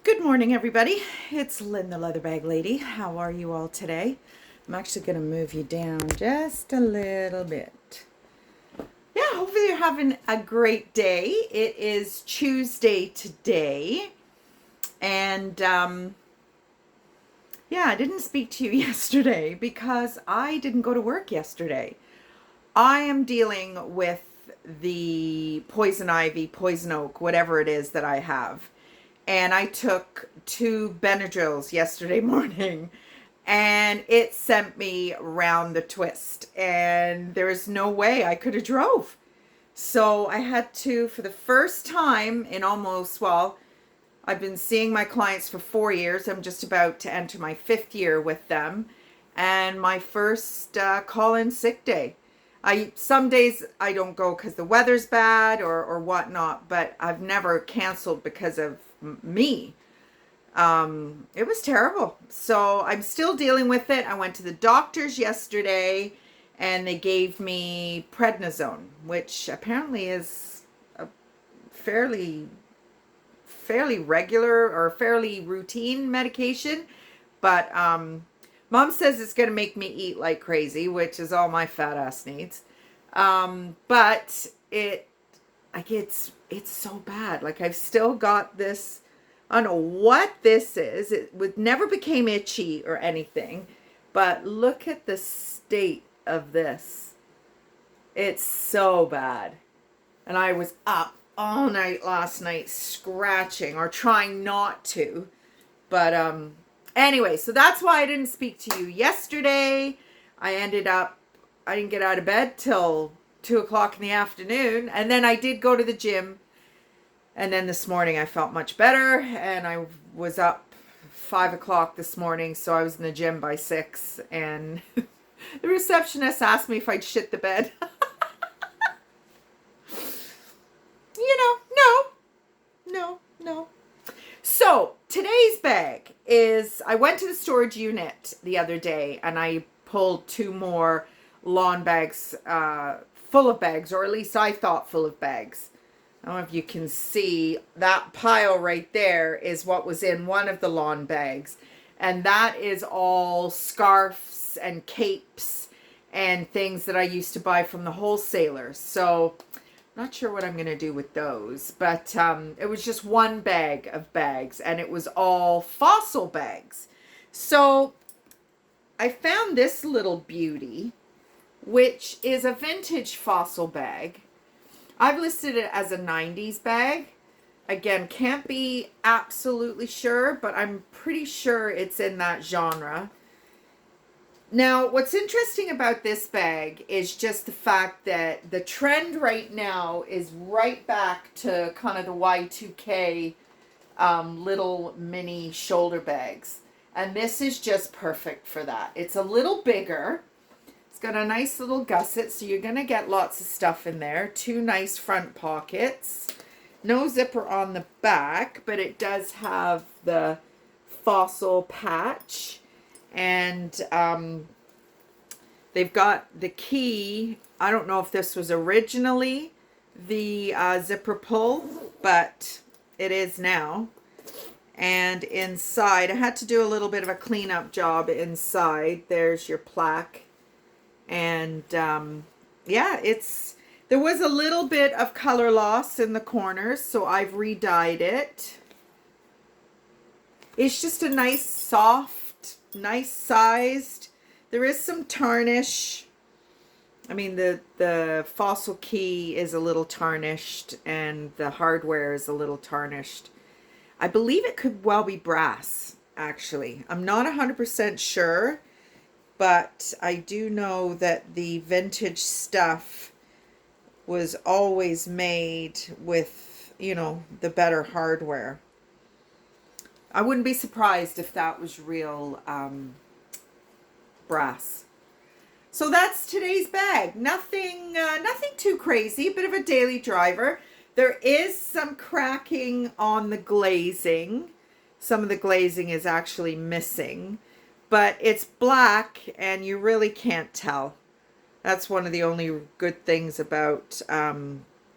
Good morning, everybody. It's Lynn, the Leather Bag Lady. How are you all today? I'm actually going to move you down just a little bit. Yeah, hopefully you're having a great day. It is Tuesday today. And yeah, I didn't speak to you yesterday because I didn't go to work yesterday. I am dealing with the poison ivy, poison oak, whatever it is that I have. And I took 2 Benadryls yesterday morning and it sent me round the twist. And there is no way I could have drove. So I had to, for the first time in almost, well, I've been seeing my clients for 4 years. I'm just about to enter my 5th year with them. And my first call-in sick day. Some days I don't go because the weather's bad or whatnot, but I've never canceled because of me. It was terrible. So I'm still dealing with it. I went to the doctor's yesterday and they gave me prednisone, which apparently is a fairly regular or fairly routine medication. But mom says it's going to make me eat like crazy, which is all my fat ass needs. But it's so bad. Like I've still got this. I don't know what this is. Never became itchy or anything, but look at the state of this. It's so bad. And I was up all night last night scratching or trying not to. But anyway, so that's why I didn't speak to you yesterday. I didn't get out of bed till 2 o'clock in the afternoon. And then I did go to the gym. And then this morning I felt much better. And I was up 5 o'clock this morning. So I was in the gym by 6. And the receptionist asked me if I'd shit the bed. No. So today's bag is, I went to the storage unit the other day and I pulled 2 more lawn bags full of bags, or at least I thought full of bags. I don't know if you can see that pile right there is what was in one of the lawn bags. And that is all scarves and capes and things that I used to buy from the wholesalers. So not sure what I'm going to do with those, but it was just 1 bag of bags and it was all fossil bags. So I found this little beauty, which is a vintage fossil bag. I've listed it as a 90s bag. Again, can't be absolutely sure, but I'm pretty sure it's in that genre. Now, what's interesting about this bag is just the fact that the trend right now is right back to kind of the Y2K little mini shoulder bags. And this is just perfect for that. It's a little bigger. It's got a nice little gusset, so you're going to get lots of stuff in there. 2 nice front pockets. No zipper on the back, but it does have the fossil patch. And they've got the key. I don't know if this was originally the zipper pull, but it is now. And inside, I had to do a little bit of a cleanup job inside. There's your plaque. And yeah, there was a little bit of color loss in the corners, so I've re-dyed it. It's just a nice, soft, nice sized. There is some tarnish. I mean, the fossil key is a little tarnished and the hardware is a little tarnished. I believe it could well be brass, actually. I'm not 100% sure, but I do know that the vintage stuff was always made with, the better hardware. I wouldn't be surprised if that was real brass. So that's today's bag. Nothing too crazy. Bit of a daily driver. There is some cracking on the glazing. Some of the glazing is actually missing, but it's black and you really can't tell. That's one of the only good things about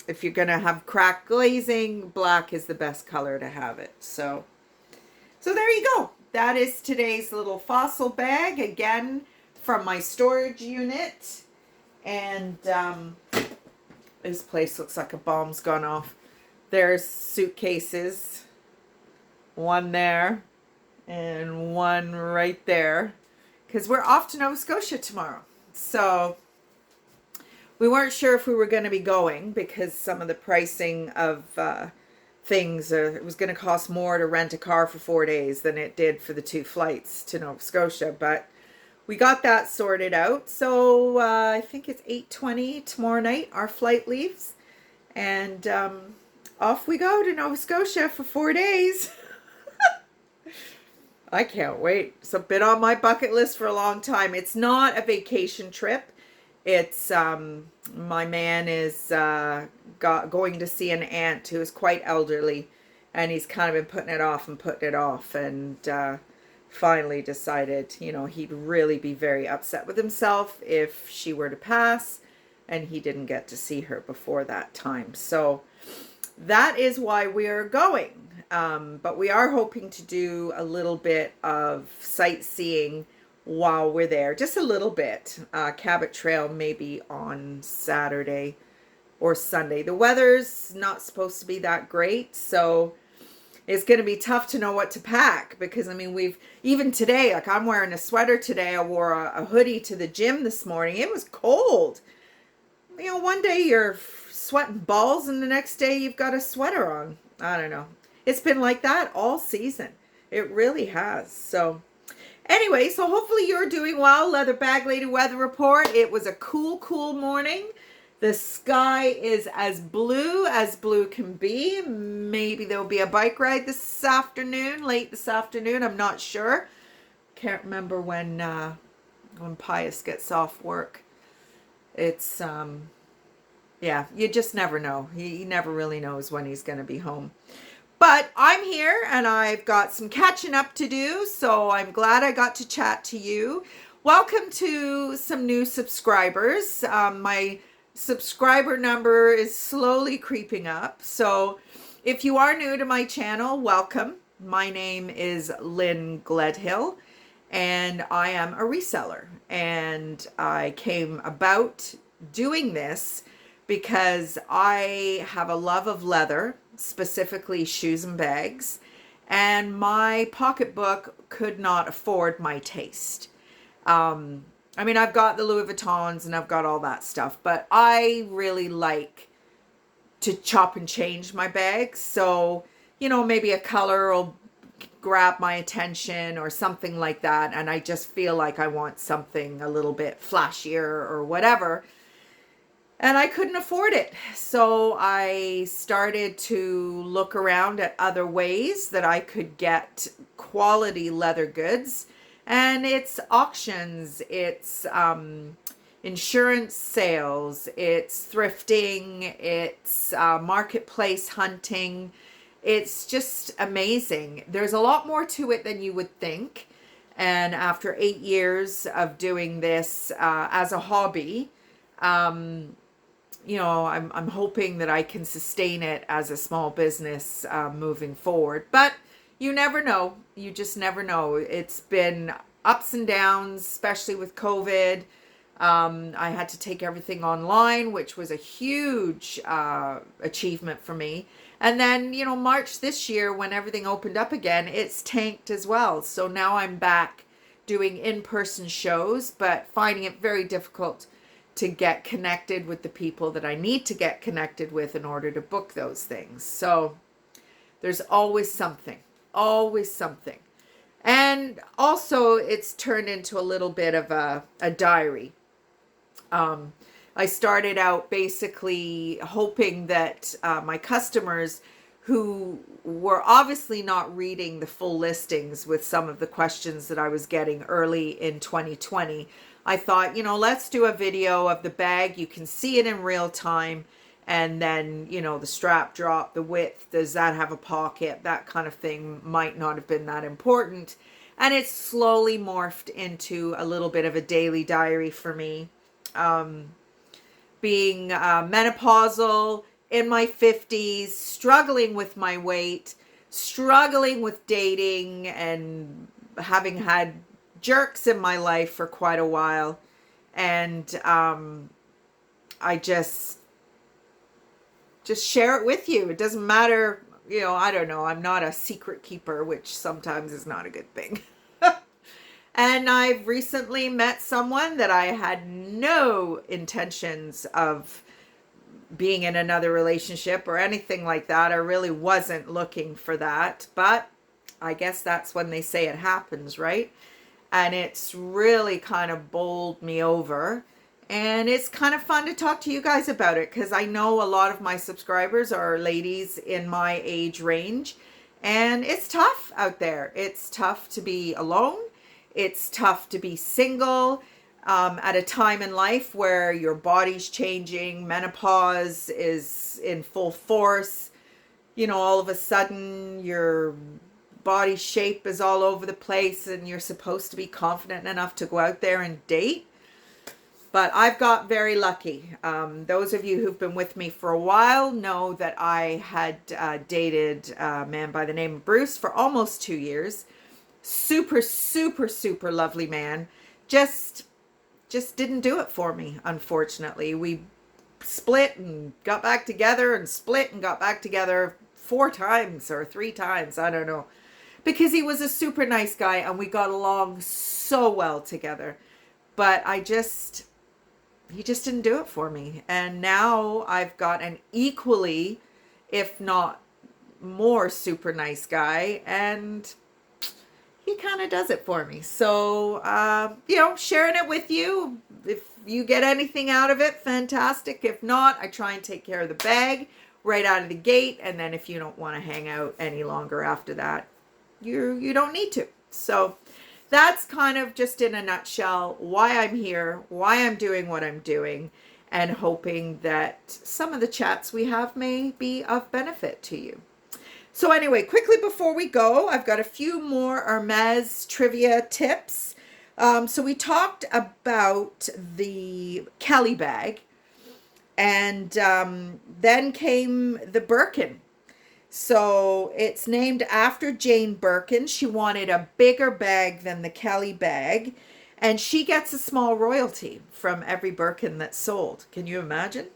if you're going to have cracked glazing, black is the best color to have it. So So there you go. That is today's little fossil bag, again, from my storage unit. And this place looks like a bomb's gone off. There's suitcases. One there and one right there. Because we're off to Nova Scotia tomorrow. So we weren't sure if we were going to be going because some of the pricing of things, it was going to cost more to rent a car for 4 days than it did for the 2 flights to Nova Scotia. But we got that sorted out. So I think it's 8:20 tomorrow night. Our flight leaves. And off we go to Nova Scotia for 4 days. I can't wait. It's been on my bucket list for a long time. It's not a vacation trip. It's my man is going to see an aunt who is quite elderly, and he's kind of been putting it off and putting it off, and finally decided, you know, he'd really be very upset with himself if she were to pass and he didn't get to see her before that time. So that is why we are going. But we are hoping to do a little bit of sightseeing while we're there, just a little bit. Cabot Trail maybe on Saturday or Sunday. The weather's not supposed to be that great, so it's going to be tough to know what to pack, because I mean, even today, like I'm wearing a sweater today. I wore a hoodie to the gym this morning. It was cold. You know, one day you're sweating balls and the next day you've got a sweater on. I don't know. It's been like that all season. It really has. So anyway, so hopefully you're doing well. Leather Bag Lady weather report. It was a cool, cool morning. The sky is as blue can be. Maybe there'll be a bike ride this afternoon, late this afternoon. I'm not sure. Can't remember when Pius gets off work. It's, yeah, you just never know. He never really knows when he's going to be home. But I'm here and I've got some catching up to do, so I'm glad I got to chat to you. Welcome to some new subscribers. My subscriber number is slowly creeping up. So if you are new to my channel, welcome. My name is Lynn Gledhill and I am a reseller. And I came about doing this because I have a love of leather, specifically shoes and bags, and my pocketbook could not afford my taste. I mean, I've got the Louis Vuittons and I've got all that stuff, but I really like to chop and change my bags. So, you know, maybe a color will grab my attention or something like that, and I just feel like I want something a little bit flashier or whatever. And I couldn't afford it. So I started to look around at other ways that I could get quality leather goods. And it's auctions, it's insurance sales, it's thrifting, it's marketplace hunting. It's just amazing. There's a lot more to it than you would think. And after 8 years of doing this as a hobby, you know, I'm hoping that I can sustain it as a small business moving forward. But you never know. You just never know. It's been ups and downs, especially with COVID. I had to take everything online, which was a huge achievement for me. And then, you know, March this year, when everything opened up again, it's tanked as well. So now I'm back doing in-person shows, but finding it very difficult to get connected with the people that I need to get connected with in order to book those things. So there's always something, always something. And also it's turned into a little bit of a diary. I started out basically hoping that my customers who were obviously not reading the full listings with some of the questions that I was getting early in 2020, I thought, you know, let's do a video of the bag. You can see it in real time. And then, you know, the strap drop, the width, does that have a pocket? That kind of thing might not have been that important. And it's slowly morphed into a little bit of a daily diary for me. Being menopausal, in my 50s, struggling with my weight, struggling with dating and having had jerks in my life for quite a while. And I just share it with you. It doesn't matter, you know, I don't know. I'm not a secret keeper, which sometimes is not a good thing. And I've recently met someone that I had no intentions of being in another relationship or anything like that. I really wasn't looking for that, but I guess that's when they say it happens, right? And it's really kind of bowled me over. And it's kind of fun to talk to you guys about it, because I know a lot of my subscribers are ladies in my age range, and it's tough out there. It's tough to be alone. It's tough to be single at a time in life where your body's changing, menopause is in full force. You know, all of a sudden your body shape is all over the place and you're supposed to be confident enough to go out there and date. But I've got very lucky. Those of you who've been with me for a while know that I had dated a man by the name of Bruce for almost 2 years. Super, super, super lovely man. Just didn't do it for me, unfortunately. We split and got back together and split and got back together 4 times or 3 times. I don't know. Because he was a super nice guy and we got along so well together. But he just didn't do it for me. And now I've got an equally, if not more, super nice guy, and he kind of does it for me. So, you know, sharing it with you. If you get anything out of it, fantastic. If not, I try and take care of the bag right out of the gate. And then if you don't want to hang out any longer after that, you don't need to. So that's kind of just in a nutshell why I'm here, why I'm doing what I'm doing, and hoping that some of the chats we have may be of benefit to you. So anyway, quickly before we go, I've got a few more Hermes trivia tips. So we talked about the Kelly bag, and then came the Birkin. So it's named after Jane Birkin. She wanted a bigger bag than the Kelly bag, and she gets a small royalty from every Birkin that's sold. Can you imagine?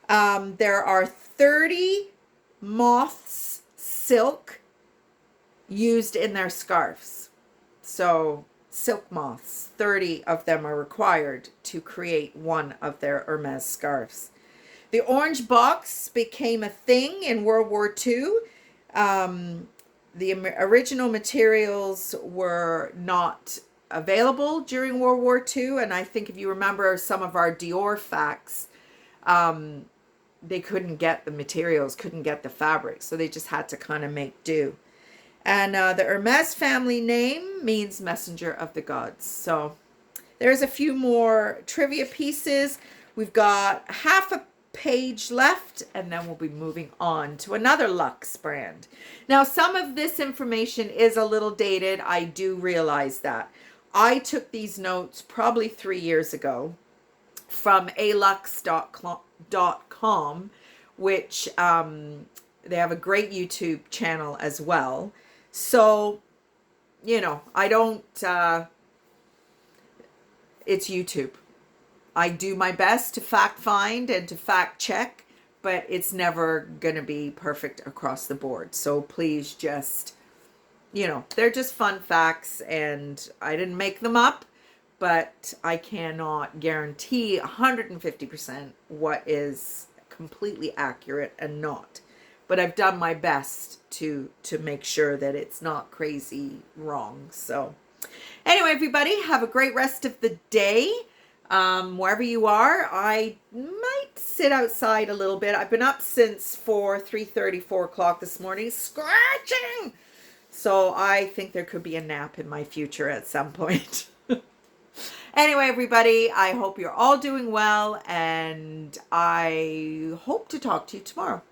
There are 30 moths silk used in their scarves. So silk moths, 30 of them are required to create one of their Hermes scarves. The orange box became a thing in World War II. The original materials were not available during World War II. And I think if you remember some of our Dior facts, they couldn't get the materials, couldn't get the fabric. So they just had to kind of make do. And the Hermes family name means messenger of the gods. So there's a few more trivia pieces. We've got half a page left, and then we'll be moving on to another luxe brand. Now, some of this information is a little dated. I do realize that. I took these notes probably 3 years ago from alux.com, which they have a great YouTube channel as well. So, you know, I don't, it's YouTube. I do my best to fact find and to fact check, but it's never going to be perfect across the board. So please just, you know, they're just fun facts, and I didn't make them up, but I cannot guarantee 150% what is completely accurate and not. But I've done my best to make sure that it's not crazy wrong. So anyway, everybody, have a great rest of the day. Wherever you are, I might sit outside a little bit. I've been up since 3:30, 4 o'clock this morning, scratching. So I think there could be a nap in my future at some point. Anyway, everybody, I hope you're all doing well, and I hope to talk to you tomorrow.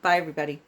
Bye, everybody.